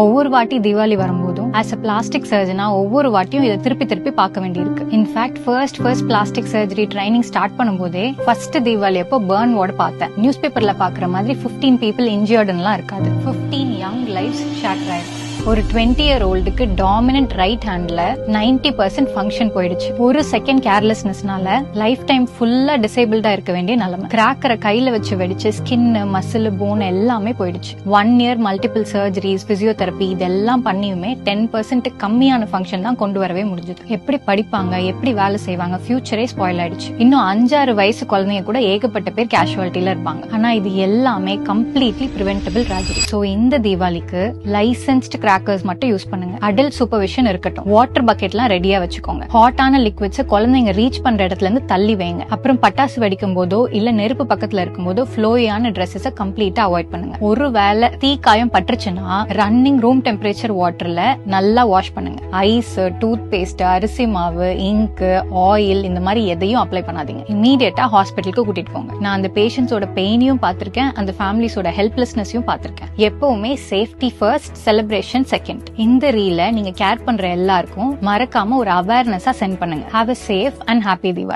ஒவ்வொரு வாட்டி தீபாவளி வரும்போதும் ஆஸ் அ பிளாஸ்டிக் சர்ஜனா ஒவ்வொரு வாட்டியும் இதை திருப்பி பார்க்க வேண்டியிருக்கு. In fact first plastic surgery training start பண்ணும்போதே ஃபர்ஸ்ட் தீபாவளி அப்போ பர்ன் வார்டு பார்த்தேன். நியூஸ் பேப்பர்ல பாக்குற மாதிரி 15 people இன்ஜியர்டுலாம் இருக்காது. 15 young lives ஷேட்டர் ஆயிருக்கு. ஒரு 20-year-oldக்கு டாமினன்ட் ரைட் ஹேண்ட்ல 90% ஃபங்க்ஷன் போயிடுச்சு. ஒரு செகண்ட் கேர்லெஸ்னஸ்னால லைஃப் டைம் ஃபுல்லா டிசேபிள்டா இருக்க வேண்டிய நிலைமை. கிராக்கரை கையில வச்சு வெடிச்சு ஸ்கின், மசில், போன் எல்லாமே போயிடுச்சு. 1 year மல்டிபிள் சர்ஜரிஸ், பிசியோதெரபி இதெல்லாம் பண்ணியுமே 10% கம்மியான ஃபங்க்ஷன் தான் கொண்டு வரவே முடிஞ்சது. எப்படி படிப்பாங்க, எப்படி வேலை செய்வாங்க, ஃபியூச்சரே ஸ்பாயில் ஆயிடுச்சு. இன்னும் 5-6 வயசு குழந்தைங்க கூட ஏகப்பட்ட பேர் கேஷுவாலிட்டியில இருப்பாங்க. ஆனா இது எல்லாமே கம்ப்ளீட்லி பிரிவென்டபிள் ட்ராஜடி. சோ இந்த தீபாவளிக்கு லைசென்ஸ்டு கிராக்கர்ஸ் மட்டும் யூஸ் பண்ணுங்க. அடல்ட் சூப்பர்விஷன் இருக்கட்டும். வாட்டர் பக்கெட்லாம் ரெடியா வச்சுக்கோங்க. ஹாட்டான லிக்விட்ஸ் குழந்தைங்க ரீச் பண்ற இடத்துல இருந்து தள்ளி வைங்க. அப்புறம் பட்டாசு வெடிக்கும் போதோ இல்ல நெருப்பு பக்கத்துல இருக்கும் போதோ ஃப்ளோயான ட்ரெஸ்ஸஸ் கம்ப்ளீட்டா அவாய்ட் பண்ணுங்க. ஒருவேளை தீக்காயம் பட்டுச்சுன்னா ரன்னிங் ரூம் டெம்பரேச்சர் வாட்டர்ல நல்லா வாஷ் பண்ணுங்க. ஐஸ், டூத் பேஸ்ட், அரிசி மாவு, இங்க், ஆயில் இந்த மாதிரி எதையும் அப்ளை பண்ணாதீங்க. இமீடியட்டா ஹாஸ்பிட்டலுக்கு கூட்டிட்டு போங்க. நான் அந்த பேஷண்ட்ஸோட பெயினையும் பார்த்திருக்கேன், அந்த ஃபேமிலிஸோட ஹெல்ப்லெஸ்னஸையும் பார்த்திருக்கேன். எப்பவுமே சேஃப்டி ஃபர்ஸ்ட், செலிப்ரேஷன் செகண்ட். இந்த ரீல நீங்க கேர் பண்ற எல்லாருக்கும் மறக்காம ஒரு அவேர்னஸா சென்ட் பண்ணுங்க. Have a safe and happy Diwali.